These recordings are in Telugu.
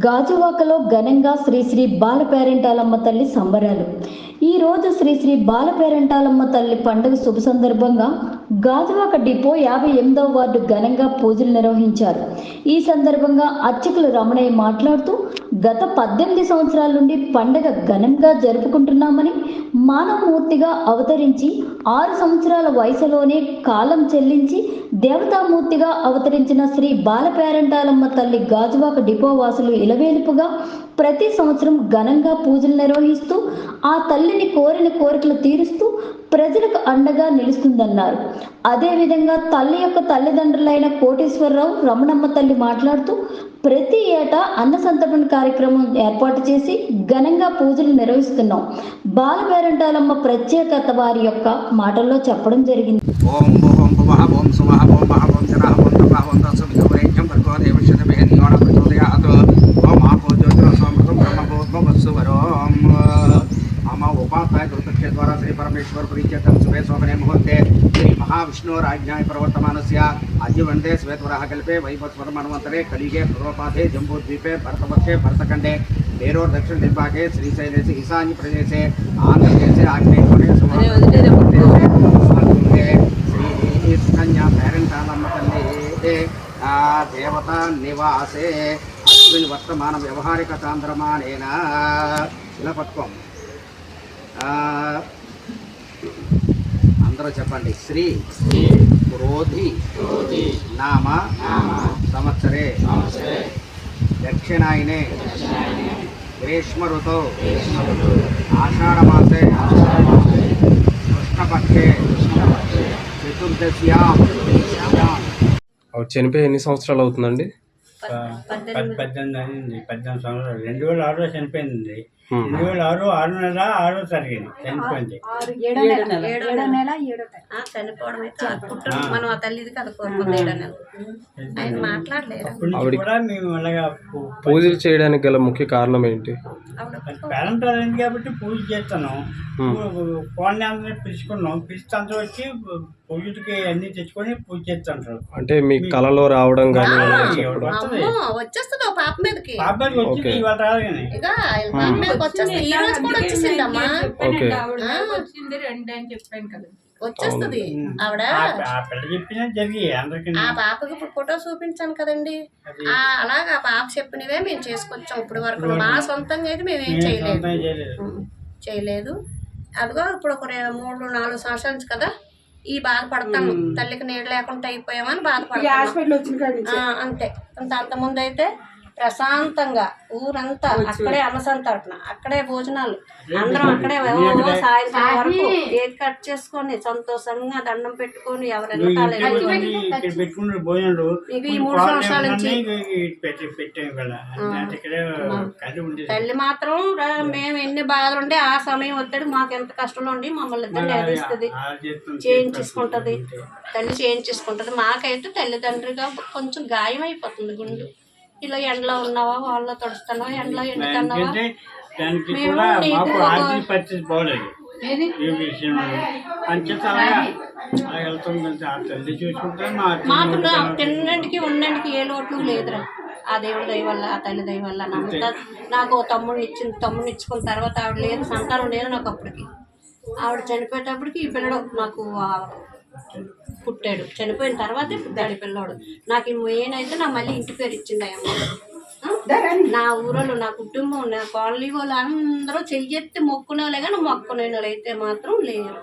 గాజువాకలో ఘనంగా శ్రీ శ్రీ బాలపేరంటాలమ్మ తల్లి సంబరాలు. ఈరోజు శ్రీ శ్రీ బాలపేరంటాలమ్మ తల్లి పండుగ శుభ సందర్భంగా గాజువాక డిపో 58వ వార్డు ఘనంగా పూజలు నిర్వహించారు. ఈ సందర్భంగా అర్చకులు రమణయ్య మాట్లాడుతూ గత 18 సంవత్సరాల నుండి పండుగ ఘనంగా జరుపుకుంటున్నామని, మానవమూర్తిగా అవతరించి 6 సంవత్సరాల వయసులోనే కాలం చెల్లించి దేవతామూర్తిగా అవతరించిన శ్రీ బాలపేరంటాలమ్మ తల్లి గాజువాక డిపో వాసులు ఇలవేలుపుగా ప్రతి సంవత్సరం ఘనంగా పూజలు నిర్వహిస్తూ ఆ తల్లిని కోరిన కోరికలు తీరుస్తూ ప్రజలకు అండగా నిలుస్తుందన్నారు. అదేవిధంగా తల్లి యొక్క తల్లిదండ్రులైన కోటేశ్వరరావు, రమణమ్మ తల్లి మాట్లాడుతూ ప్రతి ఏటా అన్న సంతర్పణ కార్యక్రమం ఏర్పాటు చేసి ఘనంగా పూజలు నిర్వహిస్తున్నాం. బాలపేరంటాలమ్మ ప్రత్యేకత వారి యొక్క మాటల్లో చెప్పడం జరిగింది. उपाध्याय गुरुतक्षे द्वारा श्री परमेश्वर प्रीत्यर्थं शुभे शोभने मुहूर्ते श्री महाविष्णोराज्ञाय प्रवर्तमानस्य अद्य वन्दे श्वेतवराहकल्पे वैवस्वतमन्वन्तरे कलिगे पूर्वपादे जम्बूद्वीपे भरतवर्षे भरतखण्डे मेरोर् दक्षिण दिग्भागे श्रीशैलेषु ईशान्य प्रदेशे आन्ध्रप्रदेशे आग्नेयकोणे श्री कन्या पेरंटालम्म तल्ली देवता निवासे अस्मिन् वर्तमान व्यवहारिक चान्द्रमानेन शिलपत्वं అందరూ చెప్పండి. శ్రీ క్రోధి నామ సంవత్సరే దక్షిణాయనే గ్రీష్మ ఋతౌ ఆషాఢమాసే కృష్ణపక్షే చతుర్దశ్యాం. చనిపోయి ఎన్ని సంవత్సరాలు అవుతుందండి? 18 అయింది. 18 సంవత్సరాలు. 2006లో చనిపోయింది. 2006 6 నెల 6వ తారీఖు చనిపోయింది. మనం ఆ తల్లిది కదా కోరుకుంది. 7 నెలలు ఆయన మాట్లాడలేదు. కూడా మేము అలాగా పూజలు చేయడానికి గల ముఖ్య కారణం ఏంటి? పేరెంట్ అయింది కాబట్టి పూజ చేస్తాను. కోడిని అందరినీ పిలుచుకున్నాం. పిలిచి అందరూ వచ్చి పూజకి అన్ని తెచ్చుకొని పూజ చేస్తుంటారు. అంటే మీ కళలో రావడం కానీ వచ్చేస్తుంది పాప మీదకి. పాప వచ్చింది ఇవాళ రాదు కానీ వచ్చేస్తుంది ఆవిడ. చెప్పినా జరిగి అందరికి ఆ పాపకి ఇప్పుడు ఫోటో చూపించాను కదండి. అలాగా పాప చెప్పినవే మేము చేసుకొచ్చాం ఇప్పుడు వరకు. మా సొంతంగా అయితే మేము ఏం చేయలేదు. అదిగో ఇప్పుడు ఒక 3-4 సంవత్సరాల నుంచి కదా ఈ బాధపడతాను. తల్లికి నీళ్ళు లేకుండా అయిపోయామని బాధపడతాను అంతే. అంతకుముందు అయితే ప్రశాంతంగా ఊరంతా అక్కడే అన్నసంతర్పణ, అక్కడే భోజనాలు, అందరం అక్కడే సాయంత్రం వరకు కేక్ కట్ చేసుకొని సంతోషంగా దండం పెట్టుకొని ఎవరైనా ఇవి 3 సంవత్సరాల నుంచి. తల్లి మాత్రం మేము ఎన్ని బాధలు ఉండే ఆ సమయం వద్దడి మాకు ఎంత కష్టంలో ఉండి మమ్మల్ని ఇద్దరు నేర్పిస్తుంది, చేయించేసుకుంటది. తల్లి చేయించేసుకుంటది. మాకైతే తల్లిదండ్రిగా కొంచెం గాయం అయిపోతుంది గుండు. ఇలా ఎండలో ఉన్నావా, వాళ్ళలో తడుస్తున్నావా, ఎండలో ఎండుతున్నావా. మాకు తినడానికి ఉండడానికి ఏ లోటు లేదురా. ఆ దేవుడి దయ వల్ల, ఆ తల్లి దయ వల్ల నాకు తమ్ముడిని ఇచ్చుకున్న తర్వాత ఆవిడ లేదు, సంతానం లేదు నాకు. అప్పటికి ఆవిడ చనిపోయేటప్పటికి ఈ పిల్లడు నాకు పుట్టాడు. చనిపోయిన తర్వాతే పుట్టాడు పిల్లోడు. నాకు మెయిన్ అయితే నా మళ్ళీ ఇంటి పేరు ఇచ్చింది అమ్మ. నా ఊరోళ్ళు, నా కుటుంబం, నా కాలనీ వాళ్ళు అందరూ చెయ్యెత్తి మొక్కునేవాళ్ళే కానీ మొక్కునే వాళ్ళు అయితే మాత్రం లేరు.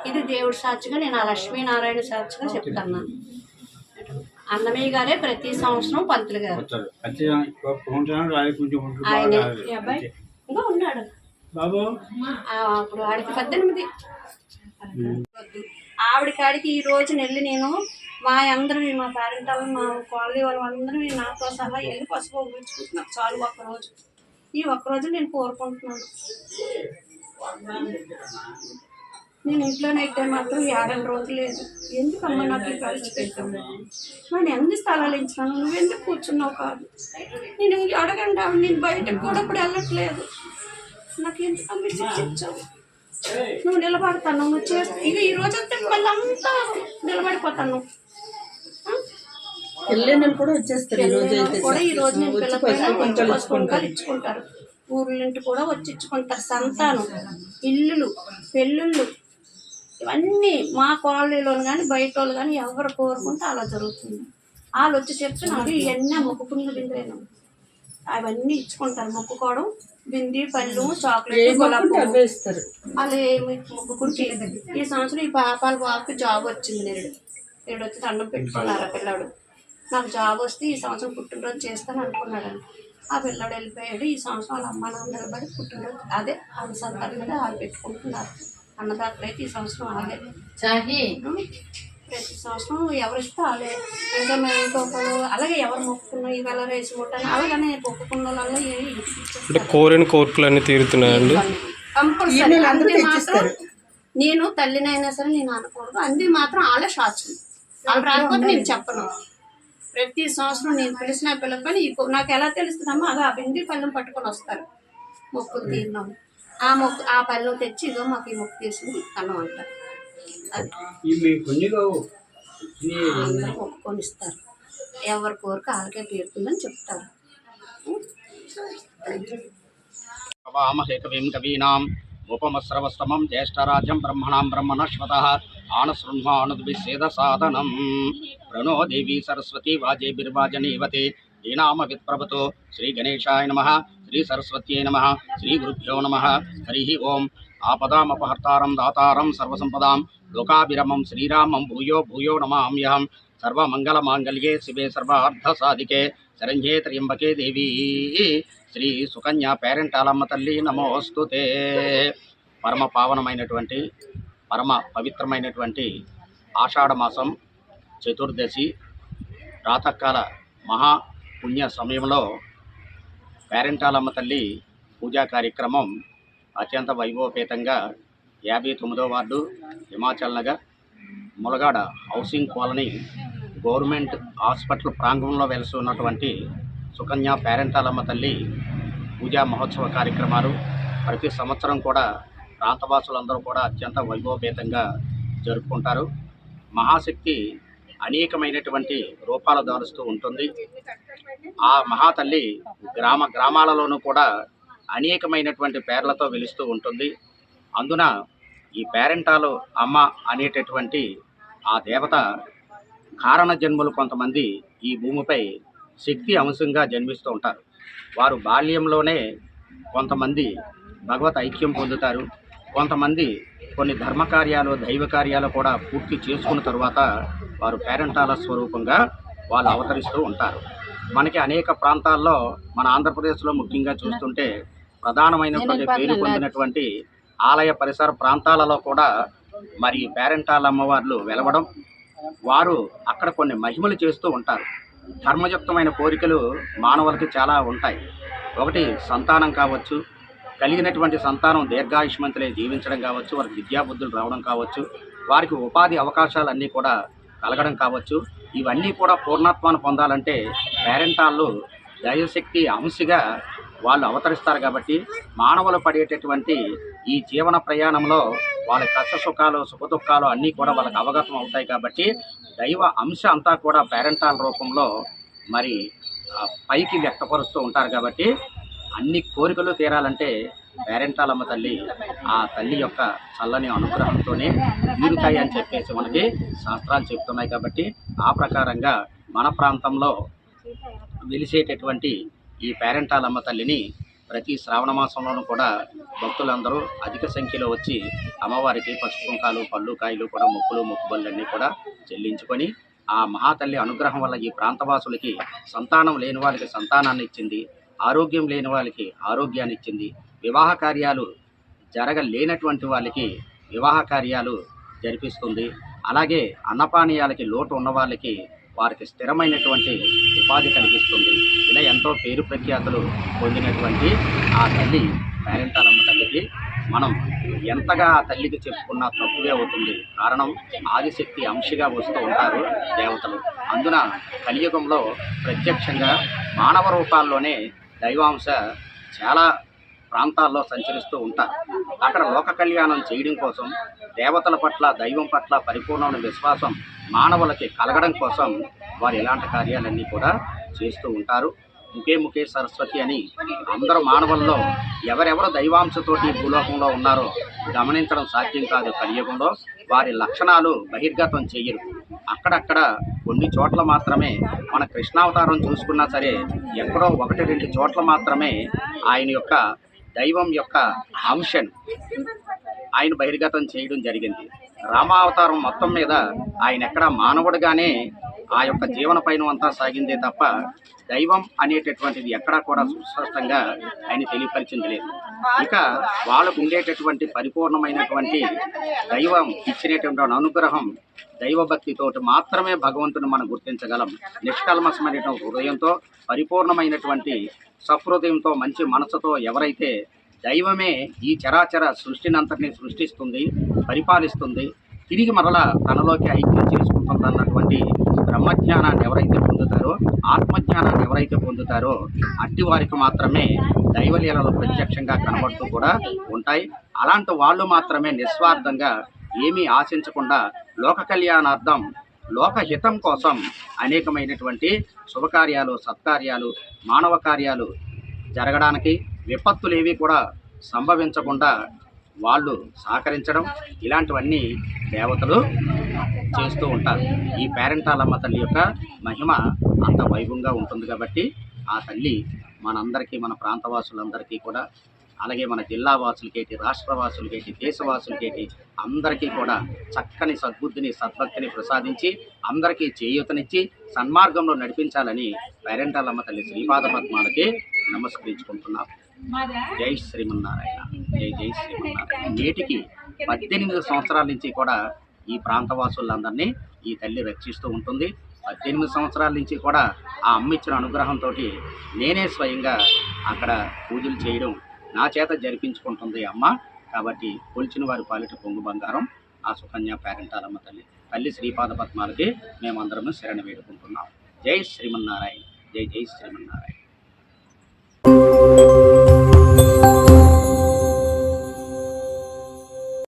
ఇది దేవుడి సాక్షిగా నేను ఆ లక్ష్మీనారాయణ సాక్షిగా చెప్తాను. అన్నమయ్య గారే ప్రతి సంవత్సరం పంతులు గారు ఆయన అబ్బాయి ఇంకా ఉన్నాడు. అప్పుడు ఆడికి 18. ఆవిడ కాడికి ఈ రోజు వెళ్ళి నేను మా పేరెంటాలు, మా కాలనీ వాళ్ళందరూ నాతో సహా వెళ్ళి పసుపు ఉపయోగించుకుంటున్నాను. చాలు ఒక్కరోజు, ఈ ఒక్కరోజు నేను కోరుకుంటున్నాను. నేను ఇంట్లోనైతే మాత్రం 50 రోజులు లేదు. ఎందుకమ్మా నాకు ఈ కలిసి పెట్టాను? నేను ఎన్ని స్థలాలు ఇచ్చాను, నువ్వెందుకు కూర్చున్నావు కాదు. నేను అడగండి ఆవిడ, నేను బయటకు కూడా ఇప్పుడు వెళ్ళట్లేదు. నాకు ఎందుకమ్మా శిక్షించావు? నువ్వు నిలబడతాను, నువ్వు చేస్తా. ఇక ఈ రోజంతా మళ్ళీ అంతా నిలబడిపోతాను. పెళ్ళైనలు కూడా వచ్చేస్తారు ఈ రోజు అయితే కూడా ఈ రోజు నేను వచ్చి పిల్లపైన పసుపు కుంకాలు ఇచ్చుకుంటారు. ఇచ్చుకుంటారు. ఊర్లింటి కూడా వచ్చి ఇచ్చుకుంటారు. సంతానం, ఇల్లులు, పెళ్ళిళ్ళు ఇవన్నీ మా కాలనీలో కానీ బయట వాళ్ళు కానీ ఎవరు కోరుకుంటే అలా జరుగుతుంది. వాళ్ళు వచ్చి చెప్తే నాకు ఇవన్నీ మొక్కుకున్న బిందెను అవన్నీ ఇచ్చుకుంటారు. మొక్కుకోవడం బింది, పళ్ళు, చాక్లెట్, గులాబీ అవే ఇస్తారు. వాళ్ళు ఏమి మొక్కుకుంటే ఈ సంవత్సరం ఈ పాపాల బాబుకి జాబ్ వచ్చింది. నేడు వచ్చి దండం పెట్టుకున్నారు. ఆ పిల్లాడు నాకు జాబ్ వస్తే ఈ సంవత్సరం పుట్టినరోజు చేస్తాను అనుకున్నాడని. ఆ పిల్లాడు వెళ్ళిపోయాడు. ఈ సంవత్సరం వాళ్ళ అమ్మ నాన్న నిలబడి పుట్టినరోజు అదే వాళ్ళ సంతానం మీద వాళ్ళు పెట్టుకుంటున్నారు. అన్నదాతలు అయితే ఈ సంవత్సరం వాళ్ళే ప్రతి సంవత్సరం ఎవరు ఇస్తే వాళ్ళే. ఇంకా మేము ఇంకొకరు అలాగే ఎవరు మొక్కుకున్నా ఈవేళ రేసి ముట్టని అలాగనే మొక్కుకున్న వాళ్ళు అంటే కోరిన కోరికలన్నీ తీరుతున్నాయండి. కంపల్సరీ అంతే మాత్రం నేను తల్లినైనా సరే నేను అనకూడదు. అంది మాత్రం వాళ్ళే సాక్షి. వాళ్ళు రాకపోతే నేను చెప్పను. ప్రతి సంవత్సరం నేను పిలిచిన పిల్లపని నాకు ఎలా తెలుస్తుందమ్మా అలా ఆ బింది పళ్ళెం పట్టుకొని వస్తారు. మొక్కులు తీరినాము ఆ పళ్ళెం తెచ్చి ఇదో మాకు ఈ మొక్కు తీసింది అన్నం అంటారు. అది అందరూ మొక్కుకొని ఇస్తారు. ఎవరి కోరిక వాళ్ళకే తీరుతుందని చెప్తారు. వామహే కవిం కవీనాం ఉపమస్రవస్తమం జ్యేష్ఠరాజ్యం బ్రహ్మణాం బ్రహ్మణస్పతః ఆనశృణ్వానుద్విషేదసాదనం ప్రణో దేవీ సరస్వతి వాజేభిర్వాజనీవతే శ్రీనామవిత్ప్రభతో శ్రీగణేశాయ నమః శ్రీ సరస్వత్యై నమః శ్రీ గురుభ్యో నమః. హరి ఓం. ఆపదామపహర్తారం దాతారం సర్వసంపదాం లోకాభిరమం శ్రీరామం భూయో భూయో నమామ్యహం. సర్వమంగళమాంగళ్యే శివే సర్వార్థసాధికే శరణ్యే త్ర్యంబకే దేవీ శ్రీ సుకన్య పేరెంటాలమ్మ తల్లి నమోస్తుతే. పరమ పావనమైనటువంటి పరమ పవిత్రమైనటువంటి ఆషాఢమాసం చతుర్దశి ప్రాతకాల మహాపుణ్య సమయంలో పేరెంటాలమ్మ తల్లి పూజా కార్యక్రమం అత్యంత వైభవపేతంగా 59వ ward Himachal Nagar Mulagada housing colony government hospital ప్రాంగణంలో వెలిసి ఉన్నటువంటి సుకన్య పేరెంటాలమ్మ తల్లి పూజా మహోత్సవ కార్యక్రమాలు ప్రతి సంవత్సరం కూడా ప్రాంతవాసులందరూ కూడా అత్యంత వైభవపేతంగా జరుపుకుంటారు. మహాశక్తి అనేకమైనటువంటి రూపాలు దాలుస్తూ ఉంటుంది. ఆ మహాతల్లి గ్రామాలలోనూ కూడా అనేకమైనటువంటి పేర్లతో వెలుస్తూ ఉంటుంది. అందున ఈ పేరెంటాలు అమ్మ అనేటటువంటి ఆ దేవత కారణ జన్మలు కొంతమంది ఈ భూమిపై శక్తి అంశంగా జన్మిస్తూ ఉంటారు. వారు బాల్యంలోనే కొంతమంది భగవత్ ఐక్యం పొందుతారు. కొంతమంది కొన్ని ధర్మకార్యాలు దైవ కార్యాలు కూడా పూర్తి చేసుకున్న తరువాత వారు పేరెంటాల స్వరూపంగా వాళ్ళు అవతరిస్తూ ఉంటారు. మనకి అనేక ప్రాంతాల్లో మన ఆంధ్రప్రదేశ్లో ముఖ్యంగా చూస్తుంటే ప్రధానమైనటువంటి పేరు పొందినటువంటి ఆలయ పరిసర ప్రాంతాలలో కూడా మరి పేరెంటాల అమ్మవార్లు వెలవడం, వారు అక్కడ కొన్ని మహిమలు చేస్తూ ఉంటారు. ధర్మయుక్తమైన కోరికలు మానవులకి చాలా ఉంటాయి. ఒకటి సంతానం కావచ్చు, కలిగినటువంటి సంతానం దీర్ఘాయుష్మంతులే జీవించడం కావచ్చు, వారికి విద్యాబుద్ధులు రావడం కావచ్చు, వారికి ఉపాధి అవకాశాలన్నీ కూడా కలగడం కావచ్చు. ఇవన్నీ కూడా పూర్ణత్వాన్ని పొందాలంటే పేరెంటాళ్ళు దైవశక్తి అంశగా వాళ్ళు అవతరిస్తారు. కాబట్టి మానవులు పడేటటువంటి ఈ జీవన ప్రయాణంలో వాళ్ళ కష్ట సుఖాలు సుఖదుఖాలు అన్నీ కూడా వాళ్ళకి అవగతం అవుతాయి. కాబట్టి దైవ అంశ అంతా కూడా పేరెంటాల రూపంలో మరి పైకి వ్యక్తపరుస్తూ ఉంటారు. కాబట్టి అన్ని కోరికలు తీరాలంటే పేరెంటాలమ్మ తల్లి ఆ తల్లి యొక్క చల్లని అనుగ్రహంతోనే తీరుతాయి అని చెప్పేసి మనకి శాస్త్రాలు చెప్తున్నాయి. కాబట్టి ఆ ప్రకారంగా మన ప్రాంతంలో వెలిసేటటువంటి ఈ పేరెంటాలమ్మ తల్లిని ప్రతి శ్రావణ మాసంలోనూ కూడా భక్తులందరూ అధిక సంఖ్యలో వచ్చి అమ్మవారికి పసుపు కుంకాలు పళ్ళు కాయలు కూడా మొక్కుబళ్ళన్నీ కూడా చెల్లించుకొని ఆ మహాతల్లి అనుగ్రహం వల్ల ఈ ప్రాంతవాసులకి సంతానం లేని వాళ్ళకి సంతానాన్ని ఇచ్చింది, ఆరోగ్యం లేని వాళ్ళకి ఆరోగ్యాన్ని ఇచ్చింది, వివాహ కార్యాలు జరగలేనటువంటి వాళ్ళకి వివాహ కార్యాలు జరిపిస్తుంది. అలాగే అన్నపానీయాలకి లోటు ఉన్న వాళ్ళకి వారికి స్థిరమైనటువంటి ఉపాధి కలిగిస్తుంది. ఇలా ఎంతో పేరు ప్రఖ్యాతులు పొందినటువంటి ఆ తల్లి పేరెంటాలమ్మ తల్లికి మనం ఎంతగా ఆ తల్లికి చెప్పుకున్నా తక్కువే అవుతుంది. కారణం ఆదిశక్తి అంశగా వస్తూ ఉంటారు దేవతలు. అందున కలియుగంలో ప్రత్యక్షంగా మానవ రూపాల్లోనే దైవాంశ చాలా ప్రాంతాల్లో సంచరిస్తూ ఉంటారు. అక్కడ లోక కళ్యాణం చేయడం కోసం, దేవతల పట్ల, దైవం పట్ల పరిపూర్ణమైన విశ్వాసం మానవులకి కలగడం కోసం వారు ఇలాంటి కార్యాలన్నీ కూడా చేస్తూ ఉంటారు. ముఖే సరస్వతి అని అందరూ మానవుల్లో ఎవరెవరు దైవాంశతోటి భూలోకంలో ఉన్నారో గమనించడం సాధ్యం కాదు. కలియుగంలో వారి లక్షణాలు బహిర్గతం చెయ్యరు. అక్కడక్కడ కొన్ని చోట్ల మాత్రమే, మన కృష్ణావతారం చూసుకున్నా సరే ఎక్కడో 1-2 చోట్ల మాత్రమే ఆయన యొక్క దైవం యొక్క అంశను ఆయన బహిర్గతం చేయడం జరిగింది. రామావతారం మొత్తం మీద ఆయన ఎక్కడ మానవుడిగానే ఆ యొక్క జీవన పైన అంతా సాగిందే తప్ప దైవం అనేటటువంటిది ఎక్కడా కూడా సుస్పష్టంగా ఆయన తెలియపరిచింది లేదు. ఇక వాళ్ళకు ఉండేటటువంటి పరిపూర్ణమైనటువంటి దైవం ఇచ్చినటువంటి అనుగ్రహం, దైవభక్తితోటి మాత్రమే భగవంతుని మనం గుర్తించగలం. నిష్కల్మషమైనటువంటి హృదయంతో, పరిపూర్ణమైనటువంటి సహృదయంతో, మంచి మనసుతో ఎవరైతే దైవమే ఈ చరాచర సృష్టినంతటినీ సృష్టిస్తుంది, పరిపాలిస్తుంది, తిరిగి మరలా తనలోకి ఐక్యం చేసుకుంటుంది అన్నటువంటి బ్రహ్మజ్ఞానాన్ని ఎవరైతే పొందుతారో, ఆత్మజ్ఞానాన్ని ఎవరైతే పొందుతారో అట్టి వారికి మాత్రమే దైవలీలలు ప్రత్యక్షంగా కనబడుతూ కూడా ఉంటాయి. అలాంటి వాళ్ళు మాత్రమే నిస్వార్థంగా ఏమీ ఆశించకుండా లోక కళ్యాణార్థం, లోకహితం కోసం అనేకమైనటువంటి శుభకార్యాలు, సత్కార్యాలు, మానవ కార్యాలు జరగడానికి, విపత్తులేవి కూడా సంభవించకుండా వాళ్ళు సహకరించడం, ఇలాంటివన్నీ దేవతలు చేస్తూ ఉంటారు. ఈ పేరెంటాలమ్మ తల్లి యొక్క మహిమ అంత వైభవంగా ఉంటుంది కాబట్టి ఆ తల్లి మనందరికీ, మన ప్రాంతవాసులందరికీ కూడా, అలాగే మన జిల్లా వాసులకేటి, రాష్ట్రవాసులకేటి, దేశవాసులకేటి అందరికీ కూడా చక్కని సద్బుద్ధిని, సద్భక్తిని ప్రసాదించి అందరికీ చేయూతనిచ్చి సన్మార్గంలో నడిపించాలని పేరెంటాలమ్మ తల్లి శ్రీపాద పద్మాలకి నమస్కరించుకుంటున్నాం. జై శ్రీమన్నారాయణ, జై శ్రీమన్నారాయణ. నేటికి 18 సంవత్సరాల నుంచి కూడా ఈ ప్రాంతవాసులందరినీ ఈ తల్లి రక్షిస్తూ ఉంటుంది. 18 సంవత్సరాల నుంచి కూడా ఆ అమ్మ ఇచ్చిన అనుగ్రహంతో నేనే స్వయంగా అక్కడ పూజలు చేయడం నా చేత జరిపించుకుంటుంది అమ్మ. కాబట్టి కొలిచిన వారి పాలిట పొంగు బంగారం ఆ సుకన్య పేరెంటాలమ్మ తల్లి, తల్లి శ్రీపాద పద్మాలకి మేమందరము శరణ వేడుకుంటున్నాం. జై శ్రీమన్నారాయణ, జై శ్రీమన్నారాయణ.